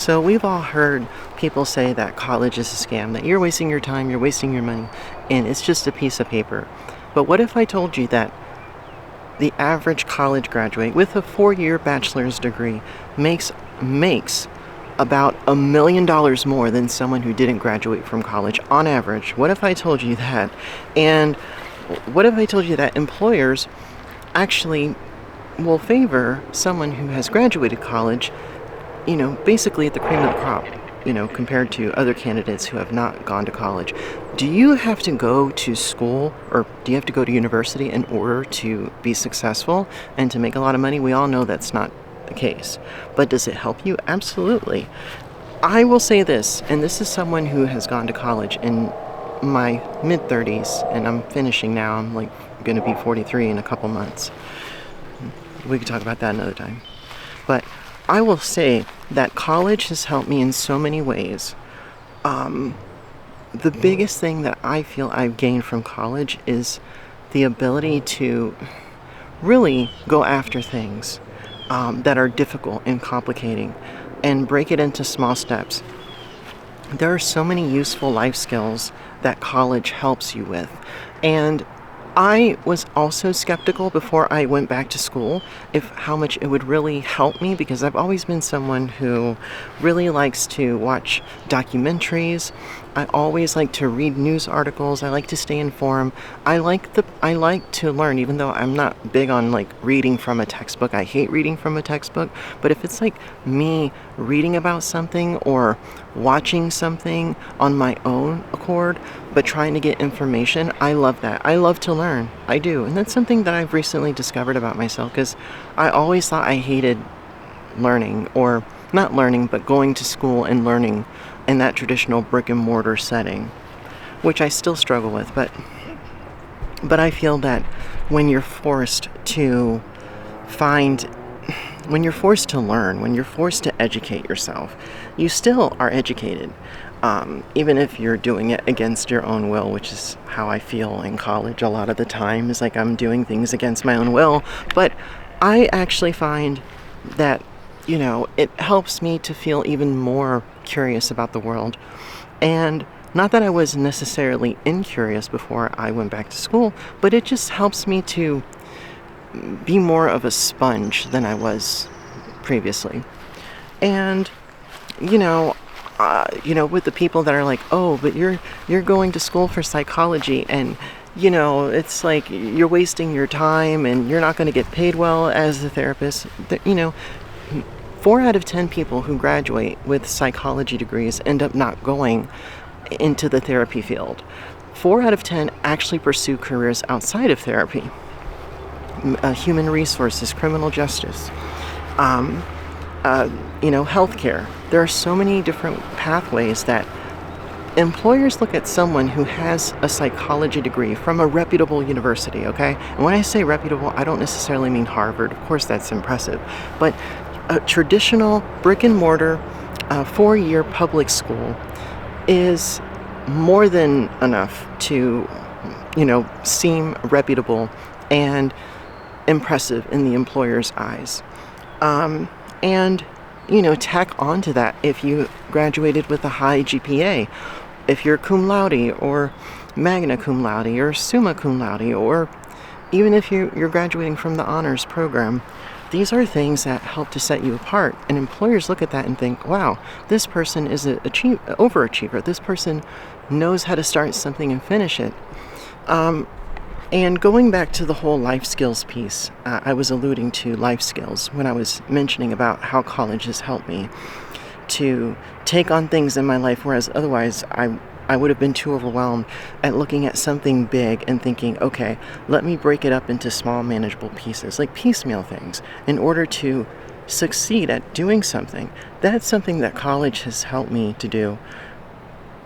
So we've all heard people say that college is a scam, that you're wasting your time, you're wasting your money, and it's just a piece of paper. But what if I told you that the average college graduate with a 4-year bachelor's degree makes about $1 million more than someone who didn't graduate from college on average? What if I told you that? And what if I told you that employers actually will favor someone who has graduated college, basically at the cream of the crop, compared to other candidates who have not gone to college? Do you have to go to school, or do you have to go to university in order to be successful and to make a lot of money? We all know that's not the case. But does it help you? Absolutely. I will say this, and this is someone who has gone to college in my mid-30s, and I'm finishing now. I'm going to be 43 in a couple months. We could talk about that another time. But I will say that college has helped me in so many ways. The biggest thing that I feel I've gained from college is the ability to really go after things that are difficult and complicating and break it into small steps. There are so many useful life skills that college helps you with. And I was also skeptical before I went back to school if how much it would really help me, because I've always been someone who really likes to watch documentaries. I always like to read news articles. I like to stay informed. I like to learn, even though I'm not big on reading from a textbook. I hate reading from a textbook. But if it's me reading about something or watching something on my own accord, but trying to get information, I love that. I love to learn. I do. And that's something that I've recently discovered about myself, because I always thought I hated learning, or not learning, but going to school and learning in that traditional brick and mortar setting, which I still struggle with. But I feel that when you're forced to learn, when you're forced to educate yourself, you still are educated, even if you're doing it against your own will, which is how I feel in college a lot of the time, is I'm doing things against my own will. But I actually find that, it helps me to feel even more curious about the world. And not that I was necessarily incurious before I went back to school, but it just helps me to be more of a sponge than I was previously. And, with the people that are oh, but you're going to school for psychology, and, it's you're wasting your time and you're not going to get paid well as a therapist. 4 out of 10 people who graduate with psychology degrees end up not going into the therapy field. 4 out of 10 actually pursue careers outside of therapy. Human resources, criminal justice, healthcare. There are so many different pathways that employers look at someone who has a psychology degree from a reputable university, okay? And when I say reputable, I don't necessarily mean Harvard. Of course, that's impressive. But a traditional brick and mortar 4-year public school is more than enough to, seem reputable and impressive in the employer's eyes. And tack on to that, if you graduated with a high GPA, if you're cum laude or magna cum laude or summa cum laude, or even if you're graduating from the honors program, these are things that help to set you apart. And employers look at that and think, wow, this person is an overachiever. This person knows how to start something and finish it. And going back to the whole life skills piece, I was alluding to life skills when I was mentioning about how college has helped me to take on things in my life, whereas otherwise I would have been too overwhelmed at looking at something big and thinking, okay, let me break it up into small, manageable pieces, like piecemeal things, in order to succeed at doing something. That's something that college has helped me to do.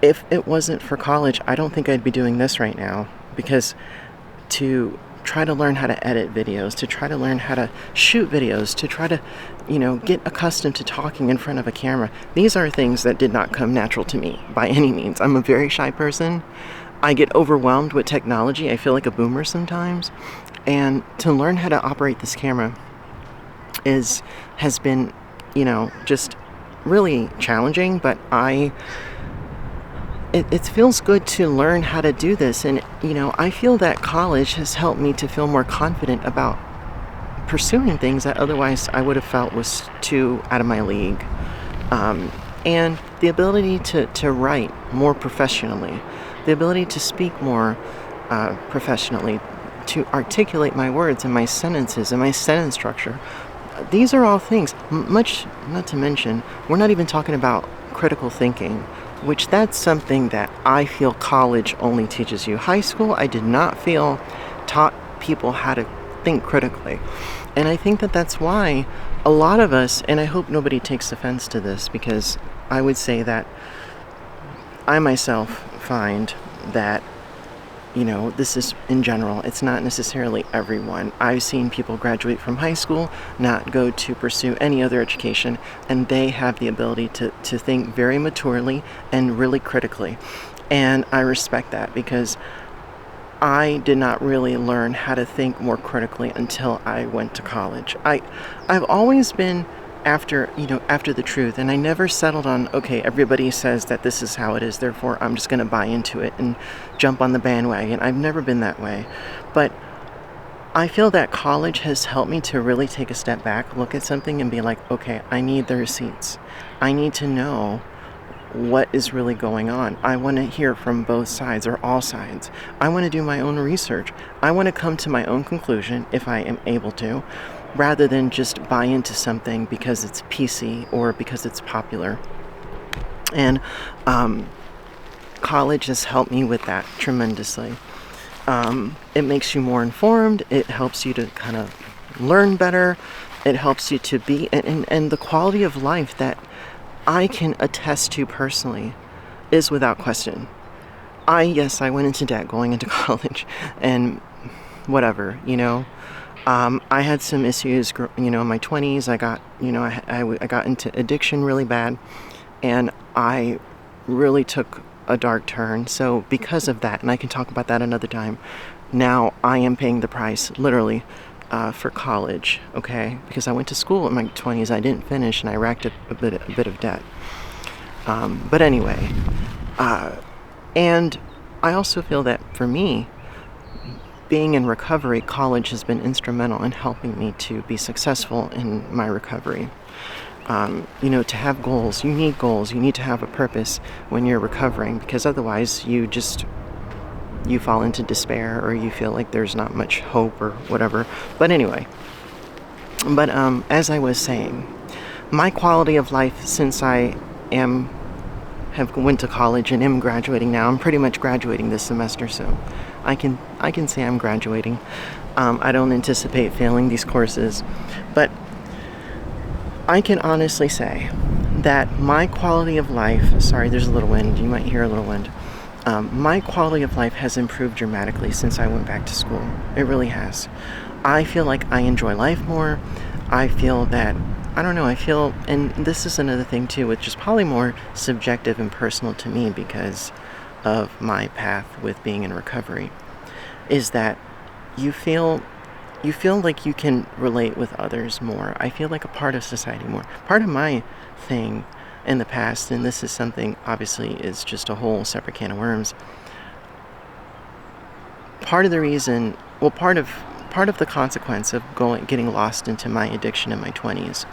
If it wasn't for college, I don't think I'd be doing this right now, because to try to learn how to edit videos, to try to learn how to shoot videos, to try to, get accustomed to talking in front of a camera. These are things that did not come natural to me by any means. I'm a very shy person. I get overwhelmed with technology. I feel like a boomer sometimes. And to learn how to operate this camera has been, just really challenging, but it feels good to learn how to do this. And, I feel that college has helped me to feel more confident about pursuing things that otherwise I would have felt was too out of my league. And the ability to write more professionally, the ability to speak more professionally, to articulate my words and my sentences and my sentence structure. These are all things, much not to mention, we're not even talking about critical thinking, which that's something that I feel college only teaches you. High school, I did not feel taught people how to think critically. And I think that that's why a lot of us, and I hope nobody takes offense to this, because I would say that I myself find that, this is in general, it's not necessarily everyone. I've seen people graduate from high school, not go to pursue any other education, and they have the ability to think very maturely and really critically. And I respect that, because I did not really learn how to think more critically until I went to college. I've always been after the truth, and I never settled on, okay, everybody says that this is how it is, therefore I'm just going to buy into it and jump on the bandwagon. I've never been that way. But I feel that college has helped me to really take a step back, look at something and be like, okay, I need the receipts. I need to know what is really going on. I want to hear from both sides or all sides. I want to do my own research. I want to come to my own conclusion if I am able to, rather than just buy into something because it's PC or because it's popular. And college has helped me with that tremendously. It makes you more informed. It helps you to kind of learn better. It helps you to be, and the quality of life that I can attest to personally is without question. Yes, I went into debt going into college and whatever, I had some issues, in my 20s. I got, I got into addiction really bad, and I really took a dark turn. So because of that, and I can talk about that another time, now I am paying the price, literally, for college, okay? Because I went to school in my 20s, I didn't finish, and I racked up a bit of debt. But anyway, and I also feel that for me, being in recovery, college has been instrumental in helping me to be successful in my recovery. To have goals, you need goals. You need to have a purpose when you're recovering, because otherwise you fall into despair, or you feel like there's not much hope or whatever. But anyway, as I was saying, my quality of life since I have went to college and am graduating now. I'm pretty much graduating this semester, so I can say I'm graduating. I don't anticipate failing these courses, but I can honestly say that my quality of life, sorry, there's a little wind, you might hear a little wind. My quality of life has improved dramatically since I went back to school. It really has. I feel like I enjoy life more. I feel that, and this is another thing too, which is probably more subjective and personal to me because of my path with being in recovery, is that you feel like you can relate with others more. I feel like a part of society more. Part of my thing in the past, and this is something obviously is just a whole separate can of worms. Part of the reason, well, part of the consequence of getting lost into my addiction in my 20s.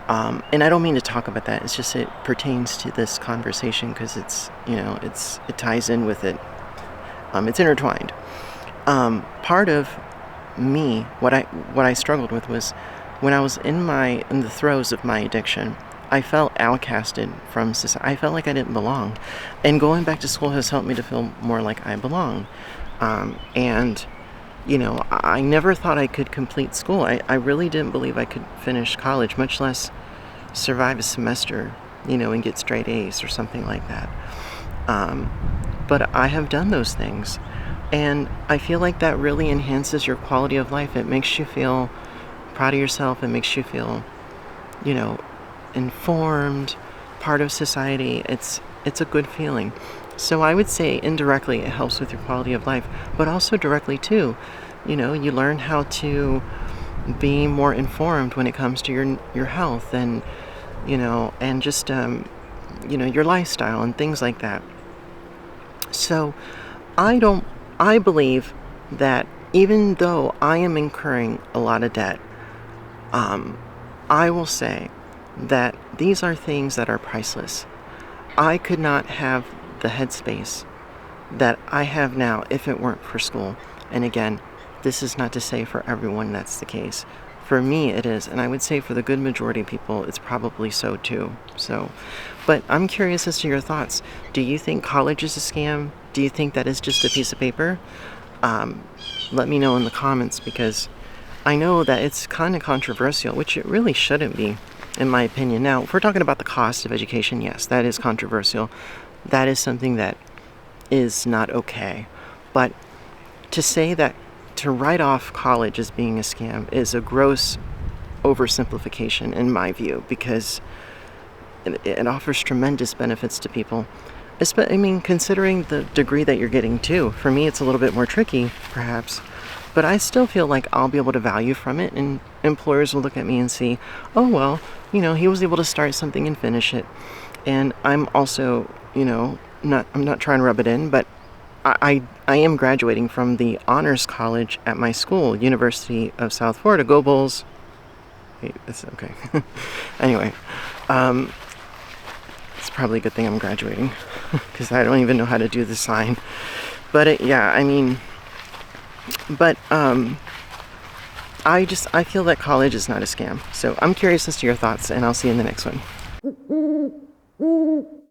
And I don't mean to talk about that. It's just it pertains to this conversation because it ties in with it. It's intertwined. Part of me, what I struggled with was when I was in the throes of my addiction, I felt outcasted from society. I felt like I didn't belong. And going back to school has helped me to feel more like I belong. I never thought I could complete school. I really didn't believe I could finish college, much less survive a semester, and get straight A's or something like that. But I have done those things. And I feel like that really enhances your quality of life. It makes you feel proud of yourself. It makes you feel, informed, part of society. It's a good feeling. So I would say indirectly it helps with your quality of life, but also directly too. You learn how to be more informed when it comes to your health and and just, your lifestyle and things like that. So I don't, I believe that even though I am incurring a lot of debt, um, I will say that these are things that are priceless. I could not have the headspace that I have now if it weren't for school. And again, this is not to say for everyone that's the case. For me, it is, and I would say for the good majority of people, it's probably so too. So, but I'm curious as to your thoughts. Do you think college is a scam? Do you think that is just a piece of paper? Um, Let me know in the comments, because I know that it's kind of controversial, which it really shouldn't be, in my opinion. Now, if we're talking about the cost of education, yes, that is controversial. That is something that is not okay. But to say that to write off college as being a scam is a gross oversimplification in my view, because it offers tremendous benefits to people. I mean, considering the degree that you're getting too. For me, it's a little bit more tricky, perhaps, but I still feel like I'll be able to value from it, and employers will look at me and see, oh, well, he was able to start something and finish it. And I'm also, I'm not trying to rub it in, but I am graduating from the honors college at my school, University of South Florida. Go Bulls. Wait, it's okay. Anyway, it's probably a good thing I'm graduating, because I don't even know how to do the sign. But yeah, I mean, but I feel that college is not a scam. So I'm curious as to your thoughts, and I'll see you in the next one.